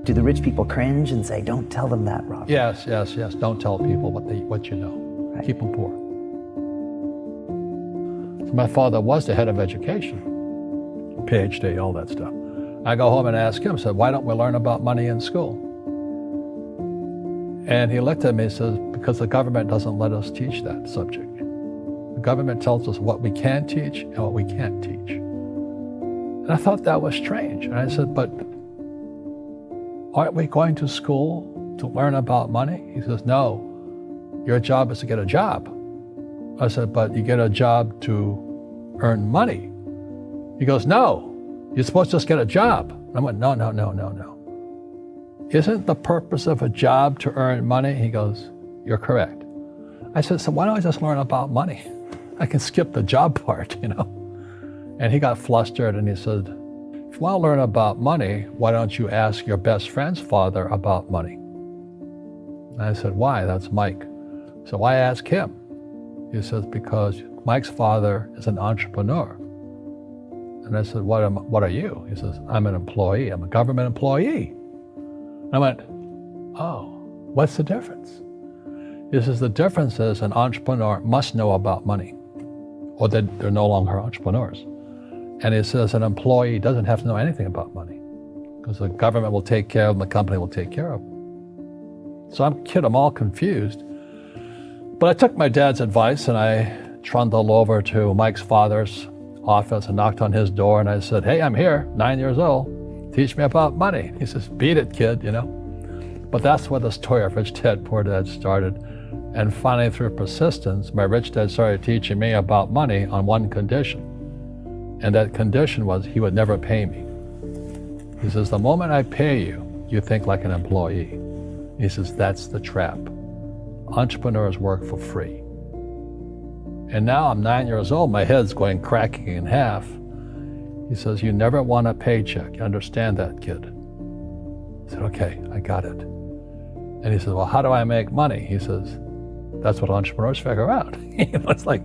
Do the rich people cringe and say, don't tell them that, Robert? Yes. Don't tell people what you know. Right. Keep them poor. So my father was the head of education, PhD, all that stuff. I go home and ask him, said, why don't we learn about money in school? And he looked at me and says, because the government doesn't let us teach that subject. The government tells us what we can teach and what we can't teach. And I thought that was strange. And I said, but aren't we going to school to learn about money? He says, no, your job is to get a job. I said, but you get a job to earn money. He goes, no, you're supposed to just get a job. I went, no. Isn't the purpose of a job to earn money? He goes, you're correct. I said, so why don't I just learn about money? I can skip the job part, you know? And he got flustered and he said, if you want to learn about money, why don't you ask your best friend's father about money? And I said, why? That's Mike. So I asked him. He says, because Mike's father is an entrepreneur. And I said, what are you? He says, I'm an employee. I'm a government employee. I went, oh, what's the difference? He says, the difference is an entrepreneur must know about money, or they're no longer entrepreneurs. And he says an employee doesn't have to know anything about money, because the government will take care of them, the company will take care of them. So I'm all confused. But I took my dad's advice and I trundled over to Mike's father's office and knocked on his door and I said, hey, I'm here, 9 years old. Teach me about money. He says, beat it, kid, you know. But that's where the story of Rich Dad, Poor Dad started. And finally, through persistence, my rich dad started teaching me about money on one condition. And that condition was he would never pay me. He says, the moment I pay you, you think like an employee. He says, that's the trap. Entrepreneurs work for free. And now I'm 9 years old, my head's cracking in half. He says, you never want a paycheck. You understand that, kid? I said, okay, I got it. And he says, well, how do I make money? He says, that's what entrepreneurs figure out. It's like,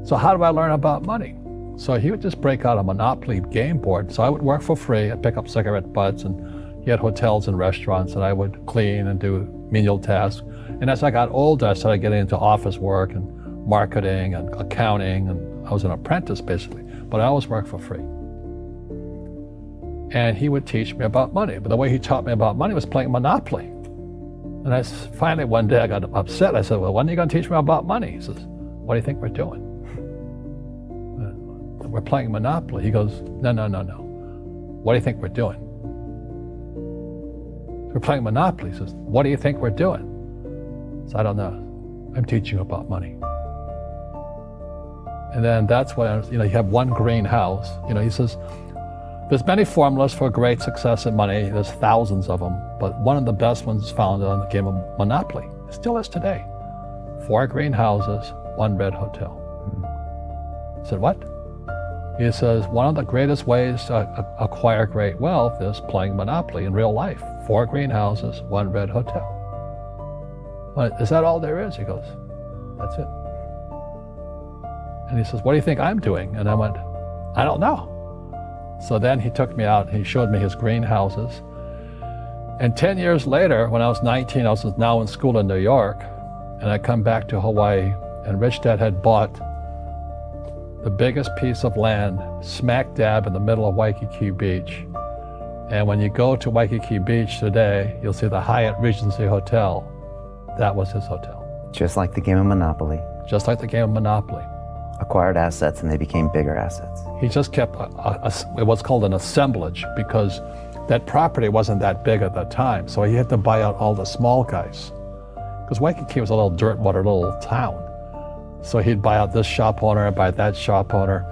so how do I learn about money? So he would just break out a Monopoly game board. So I would work for free. I'd pick up cigarette butts, and he had hotels and restaurants, and I would clean and do menial tasks. And as I got older, I started getting into office work and marketing and accounting, and I was an apprentice basically, but I always worked for free. And he would teach me about money, but the way he taught me about money was playing Monopoly. And finally one day I got upset. I said, well, when are you going to teach me about money? He says, what do you think we're doing? We're playing Monopoly. He goes, no. What do you think we're doing? We're playing Monopoly. He says, what do you think we're doing? So I don't know. I'm teaching you about money. And then that's when, you have one greenhouse. He says, there's many formulas for great success in money. There's thousands of them, but one of the best ones is found on the game of Monopoly. It still is today. 4 greenhouses, 1 red hotel. I said, what? He says, one of the greatest ways to acquire great wealth is playing Monopoly in real life. 4 greenhouses, 1 red hotel. Well, is that all there is? He goes, that's it. And he says, what do you think I'm doing? And I went, I don't know. So then he took me out and he showed me his greenhouses. And 10 years later, when I was 19, I was now in school in New York, and I come back to Hawaii, and Rich Dad had bought the biggest piece of land smack dab in the middle of Waikiki Beach. And when you go to Waikiki Beach today, you'll see the Hyatt Regency Hotel. That was his hotel. Just like the game of Monopoly. Just like the game of Monopoly. Acquired assets and they became bigger assets. He just kept what's called an assemblage, because that property wasn't that big at that time. So he had to buy out all the small guys. Because Waikiki was a little dirt water little town. So he'd buy out this shop owner and buy that shop owner.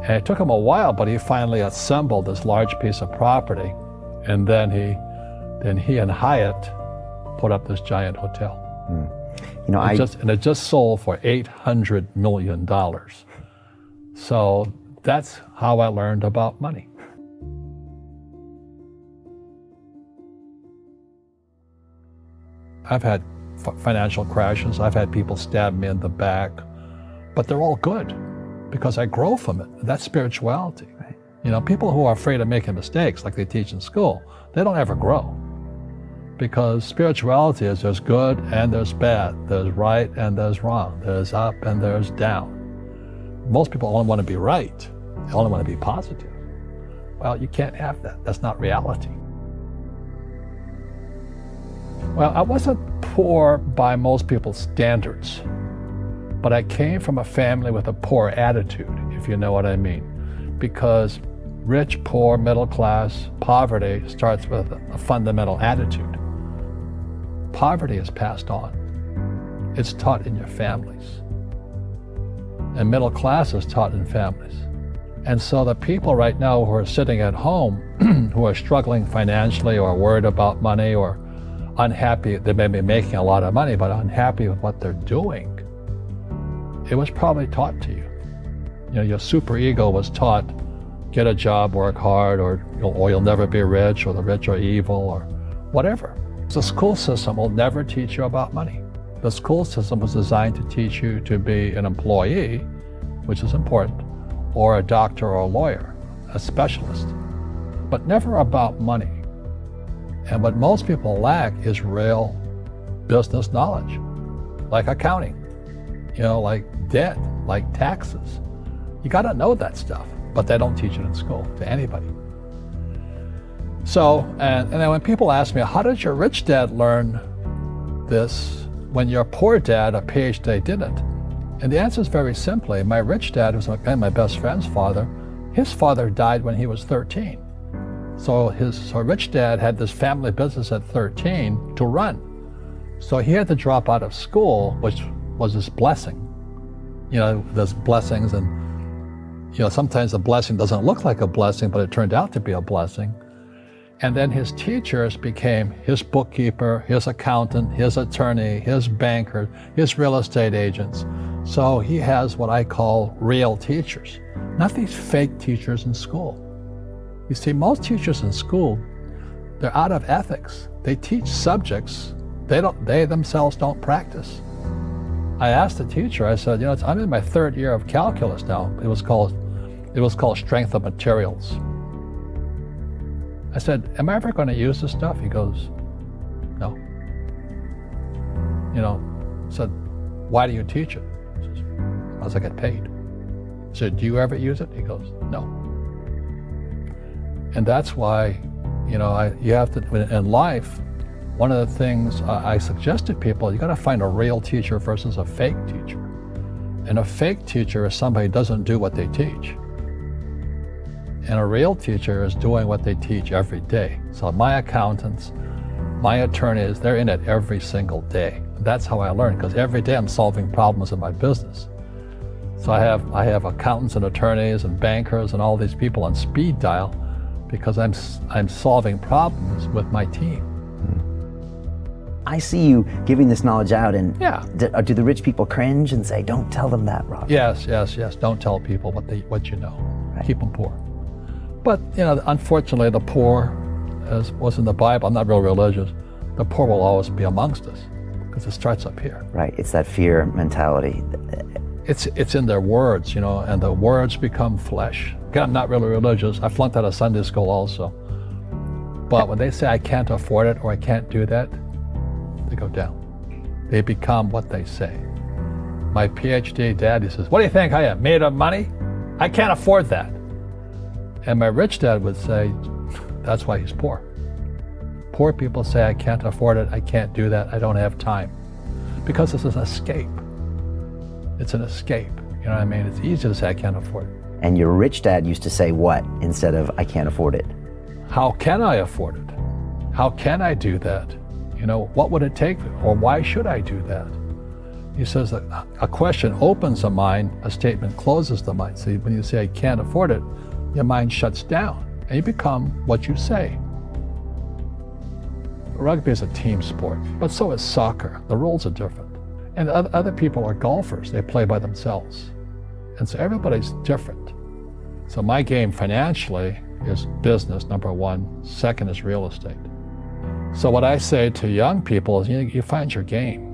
And it took him a while, but he finally assembled this large piece of property. And then he and Hyatt put up this giant hotel. It just sold for $800 million. So that's how I learned about money. I've had financial crashes. I've had people stab me in the back, but they're all good because I grow from it. That's spirituality. Right. People who are afraid of making mistakes, like they teach in school, they don't ever grow. Because spirituality is there's good and there's bad, there's right and there's wrong, there's up and there's down. Most people only want to be right, they only want to be positive. Well, you can't have that. That's not reality. Well, I wasn't poor by most people's standards, but I came from a family with a poor attitude, if you know what I mean. Because rich, poor, middle class, poverty starts with a fundamental attitude. Poverty is passed on. It's taught in your families. And middle class is taught in families. And so the people right now who are sitting at home, who are struggling financially or worried about money or unhappy, they may be making a lot of money, but unhappy with what they're doing, it was probably taught to you. Your super ego was taught, get a job, work hard, or you'll never be rich, or the rich are evil, or whatever. The school system will never teach you about money. The school system was designed to teach you to be an employee, which is important, or a doctor or a lawyer, a specialist, but never about money. And what most people lack is real business knowledge, like accounting, like debt, like taxes. You got to know that stuff, but they don't teach it in school to anybody. So, and then when people ask me, how did your rich dad learn this when your poor dad, a PhD, didn't? And the answer is very simply, my rich dad was my best friend's father. His father died when he was 13. So rich dad had this family business at 13 to run. So he had to drop out of school, which was his blessing. There's blessings, and sometimes the blessing doesn't look like a blessing, but it turned out to be a blessing. And then his teachers became his bookkeeper, his accountant, his attorney, his banker, his real estate agents. So he has what I call real teachers, not these fake teachers in school. You see, most teachers in school, they're out of ethics. They teach subjects they themselves don't practice. I asked the teacher, I said, I'm in my third year of calculus now. It was called strength of materials. I said, am I ever going to use this stuff? He goes, no. I said, why do you teach it? He says, because I get paid. I said, do you ever use it? He goes, no. And that's why, you have to, in life, one of the things I suggest to people, you got to find a real teacher versus a fake teacher. And a fake teacher is somebody who doesn't do what they teach. And a real teacher is doing what they teach every day. So my accountants, my attorneys, they're in it every single day. That's how I learn, because every day I'm solving problems in my business. So I have accountants and attorneys and bankers and all these people on speed dial because I'm solving problems with my team. I see you giving this knowledge out, and yeah. Do the rich people cringe and say, don't tell them that, Robert? Yes. Don't tell people what you know. Right. Keep them poor. But, unfortunately, the poor, as was in the Bible, I'm not real religious, the poor will always be amongst us because it starts up here. Right, it's that fear mentality. It's in their words, and the words become flesh. Again, I'm not really religious. I flunked out of Sunday school also. But when they say I can't afford it or I can't do that, they go down. They become what they say. My PhD daddy says, what do you think I am, made of money? I can't afford that. And my rich dad would say, that's why he's poor. Poor people say, I can't afford it, I can't do that, I don't have time. Because it's an escape. It's an escape, you know what I mean? It's easy to say, I can't afford it. And your rich dad used to say what instead of, I can't afford it? How can I afford it? How can I do that? What would it take, or why should I do that? He says that a question opens the mind, a statement closes the mind. So when you say, I can't afford it, your mind shuts down and you become what you say. Rugby is a team sport, but so is soccer. The rules are different. And other people are golfers. They play by themselves. And so everybody's different. So my game financially is business, number one. Second is real estate. So what I say to young people is, you find your game.